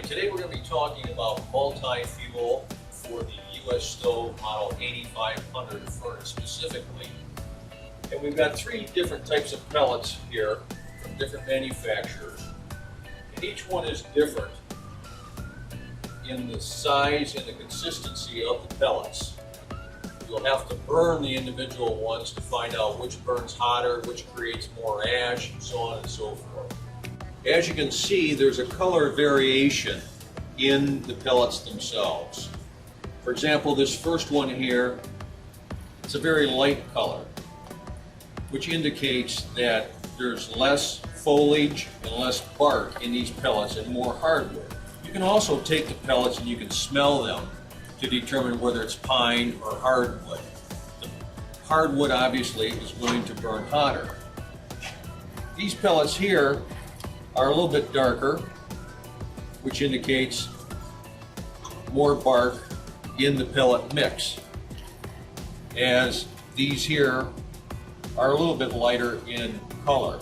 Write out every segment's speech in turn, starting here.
today we're going to be talking about multi-fuel for the U.S. stove model 8500 furnace specifically. And we've got three different types of pellets here from different manufacturers. And each one is different in the size and the consistency of the pellets. You'll have to burn the individual ones to find out which burns hotter, which creates more ash, and so on and so forth. As you can see, there's a color variation in the pellets themselves. For example, this first one here, it's a very light color, which indicates that there's less foliage and less bark in these pellets and more hardwood. You can also take the pellets and you can smell them to determine whether it's pine or hardwood. The hardwood obviously is going to burn hotter. These pellets here are a little bit darker, which indicates more bark in the pellet mix, as these here are a little bit lighter in color.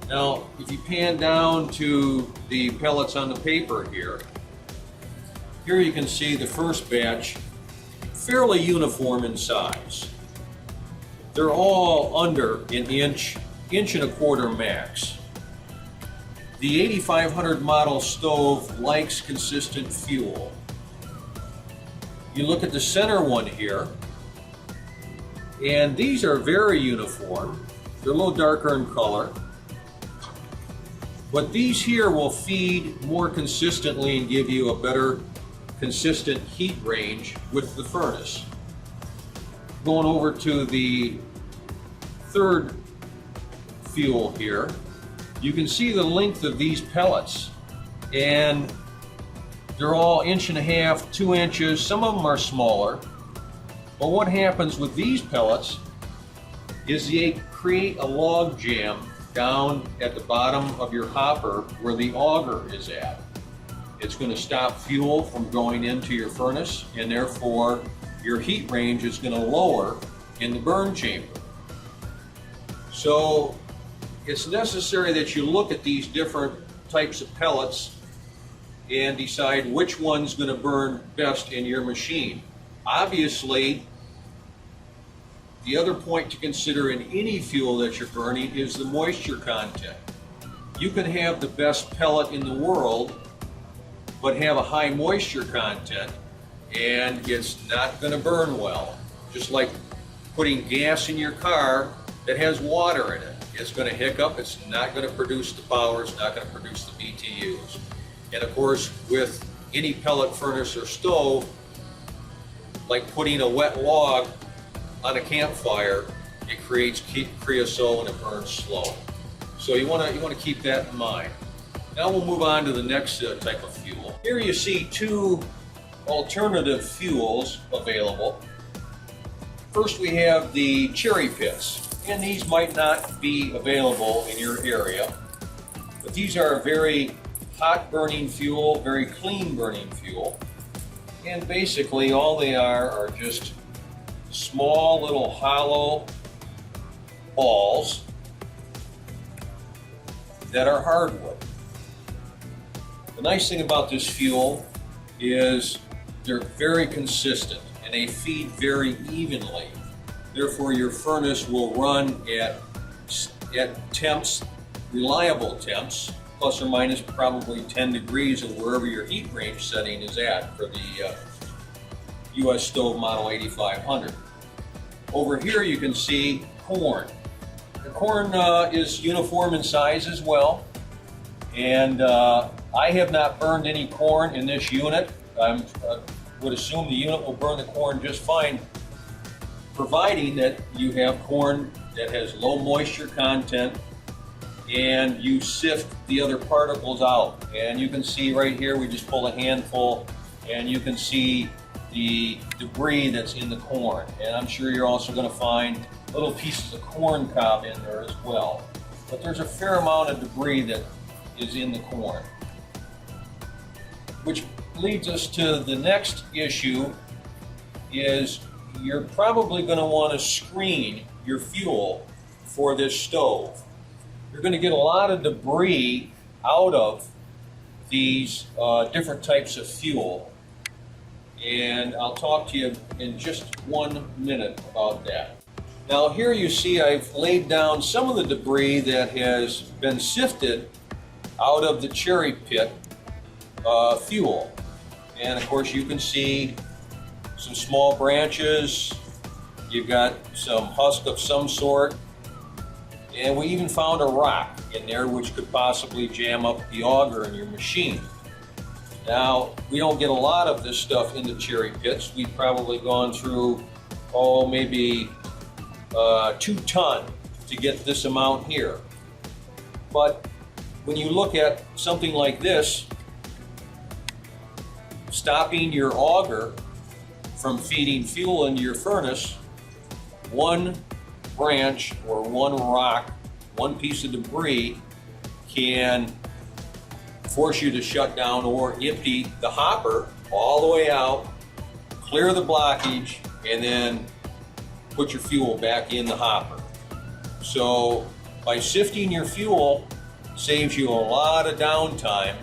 Now, if you pan down to the pellets on the paper here you can see the first batch, fairly uniform in size. They're all under an inch and a quarter max. The 8500 model stove likes consistent fuel. You look at the center one here, and these are very uniform. They're a little darker in color. But these here will feed more consistently and give you a better consistent heat range with the furnace. Going over to the third fuel here, you can see the length of these pellets, and they're all 1.5 inches, 2 inches, some of them are smaller. But what happens with these pellets is they create a log jam down at the bottom of your hopper where the auger is at. It's going to stop fuel from going into your furnace, and therefore your heat range is going to lower in the burn chamber. So it's necessary that you look at these different types of pellets and decide which one's going to burn best in your machine. Obviously, the other point to consider in any fuel that you're burning is the moisture content. You can have the best pellet in the world, but have a high moisture content, and it's not going to burn well. Just like putting gas in your car that has water in it. It's going to hiccup, it's not going to produce the power, it's not going to produce the BTUs. And of course, with any pellet furnace or stove, like putting a wet log on a campfire, it creates creosote and it burns slow. So you want to keep that in mind. Now we'll move on to the next type of fuel. Here you see two alternative fuels available. First we have the cherry pits, and these might not be available in your area, but these are a very hot burning fuel, very clean burning fuel, and basically all they are just small little hollow balls that are hardwood. The nice thing about this fuel is they're very consistent and they feed very evenly. Therefore, your furnace will run at temps, reliable temps, plus or minus probably 10 degrees of wherever your heat range setting is at for the U.S. stove model 8500. Over here you can see corn. The corn is uniform in size as well, and I have not burned any corn in this unit. I would assume the unit will burn the corn just fine, providing that you have corn that has low moisture content and you sift the other particles out. And you can see right here, we just pulled a handful, and you can see the debris that's in the corn. And I'm sure you're also going to find little pieces of corn cob in there as well. But there's a fair amount of debris that is in the corn. Which leads us to the next issue, is you're probably going to want to screen your fuel for this stove. You're going to get a lot of debris out of these different types of fuel. And I'll talk to you in just 1 minute about that. Now here you see I've laid down some of the debris that has been sifted out of the cherry pit fuel. And of course you can see some small branches, you've got some husk of some sort, and we even found a rock in there which could possibly jam up the auger in your machine. Now, we don't get a lot of this stuff in the cherry pits. We've probably gone through, maybe 2 tons to get this amount here. But when you look at something like this, stopping your auger from feeding fuel into your furnace, one branch or one rock, one piece of debris can force you to shut down or empty the hopper all the way out, clear the blockage, and then put your fuel back in the hopper. So by sifting your fuel saves you a lot of downtime,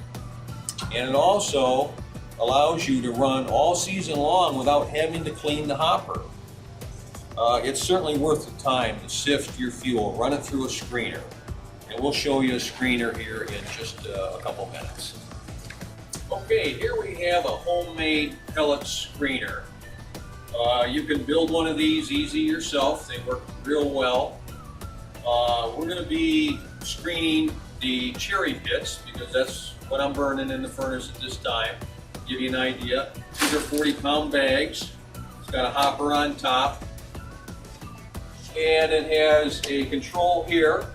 and it also allows you to run all season long without having to clean the hopper. It's certainly worth the time to sift your fuel, run it through a screener. And we'll show you a screener here in just a couple minutes. Okay, here we have a homemade pellet screener. You can build one of these easy yourself. They work real well. We're going to be screening the cherry pits because that's what I'm burning in the furnace at this time. Give you an idea. These are 40-pound bags. It's got a hopper on top. And it has a control here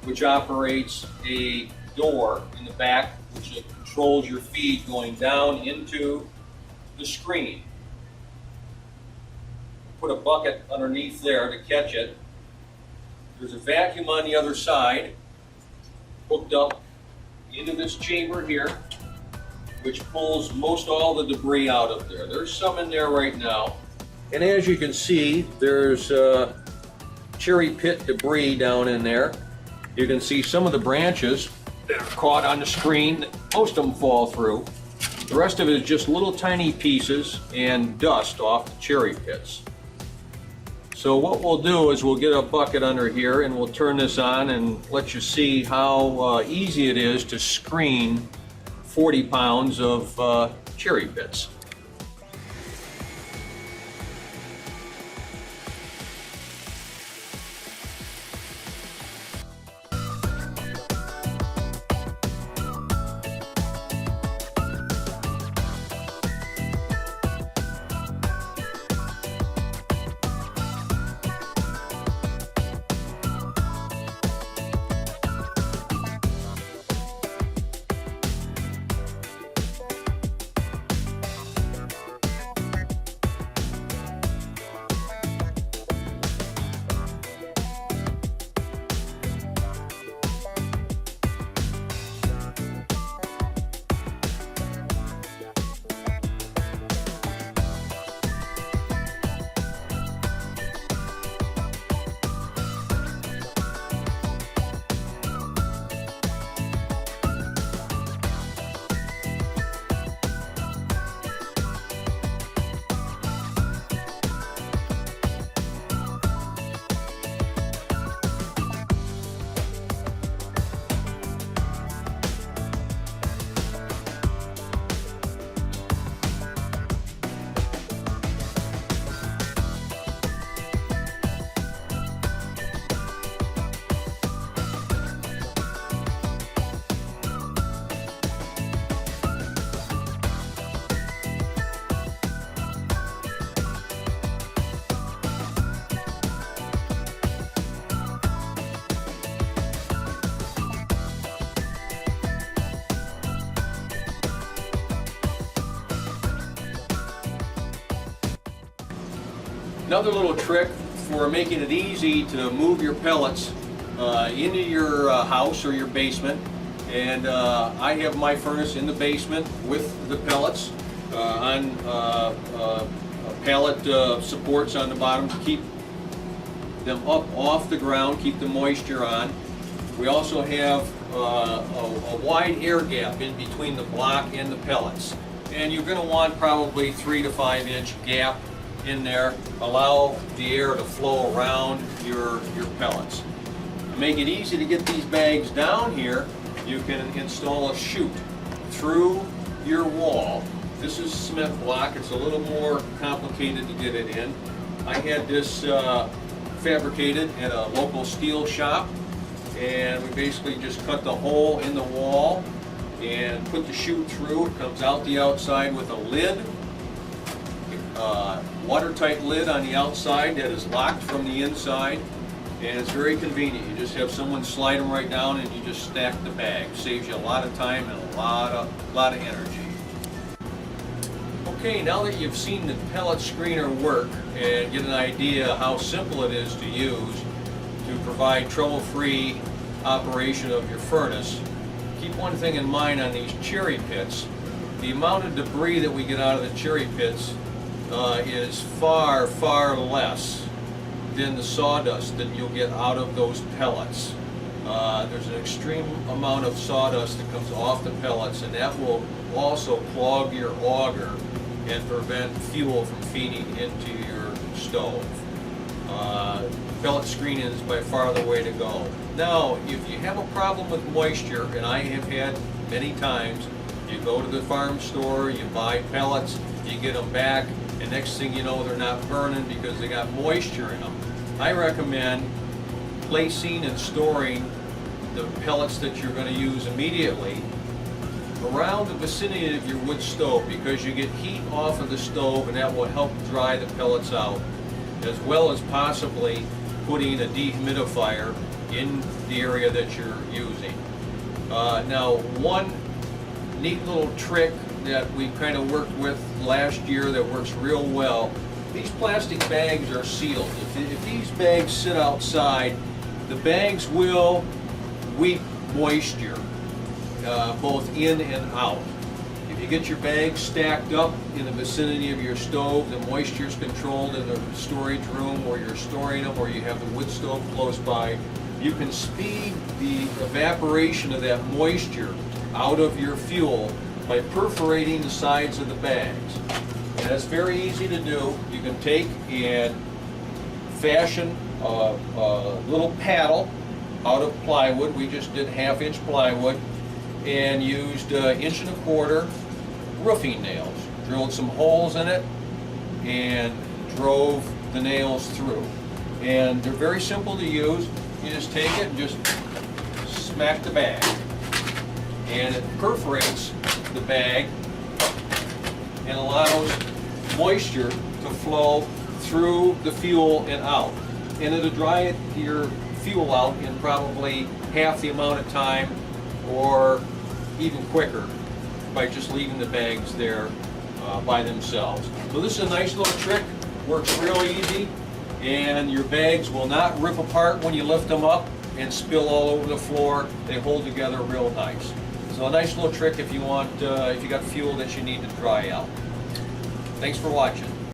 which operates a door in the back which controls your feed going down into the screen. Put a bucket underneath there to catch it. There's a vacuum on the other side hooked up into this chamber here which pulls most all the debris out of there. There's some in there right now. And as you can see, there's cherry pit debris down in there. You can see some of the branches that are caught on the screen. Most of them fall through. The rest of it is just little tiny pieces and dust off the cherry pits. So what we'll do is we'll get a bucket under here and we'll turn this on and let you see how easy it is to screen 40 pounds of cherry pits. Another little trick for making it easy to move your pellets into your house or your basement. And I have my furnace in the basement with the pellets on pallet supports on the bottom to keep them up off the ground, keep the moisture on. We also have a wide air gap in between the block and the pellets. And you're going to want probably 3 to 5 inch gap in there. Allow the air to flow around your pellets. To make it easy to get these bags down here, you can install a chute through your wall. This is cement block. It's a little more complicated to get it in. I had this fabricated at a local steel shop, and we basically just cut the hole in the wall and put the chute through. It comes out the outside with a lid, watertight lid on the outside that is locked from the inside, and it's very convenient. You just have someone slide them right down and you just stack the bag. Saves you a lot of time and a lot of energy. Okay, now that you've seen the pellet screener work and get an idea how simple it is to use to provide trouble-free operation of your furnace, keep one thing in mind on these cherry pits. The amount of debris that we get out of the cherry pits is far, far less than the sawdust that you'll get out of those pellets. There's an extreme amount of sawdust that comes off the pellets, and that will also clog your auger and prevent fuel from feeding into your stove. Pellet screening is by far the way to go. Now, if you have a problem with moisture, and I have had many times, you go to the farm store, you buy pellets, you get them back, and next thing you know they're not burning because they got moisture in them. I recommend placing and storing the pellets that you're going to use immediately around the vicinity of your wood stove, because you get heat off of the stove and that will help dry the pellets out, as well as possibly putting a dehumidifier in the area that you're using. Now, one neat little trick that we kind of worked with last year that works real well, these plastic bags are sealed. If these bags sit outside, the bags will weep moisture both in and out. If you get your bags stacked up in the vicinity of your stove, the moisture is controlled in the storage room where you're storing them, or you have the wood stove close by, you can speed the evaporation of that moisture out of your fuel by perforating the sides of the bags. And that's very easy to do. You can take and fashion a little paddle out of plywood. We just did 1/2 inch plywood and used 1 1/4 inch roofing nails. Drilled some holes in it and drove the nails through. And they're very simple to use. You just take it and just smack the bag. And it perforates the bag and allows moisture to flow through the fuel and out. And it'll dry your fuel out in probably half the amount of time, or even quicker, by just leaving the bags there by themselves. So this is a nice little trick, works real easy, and your bags will not rip apart when you lift them up and spill all over the floor. They hold together real nice. So a nice little trick if you want, if you got fuel that you need to dry out. Thanks for watching.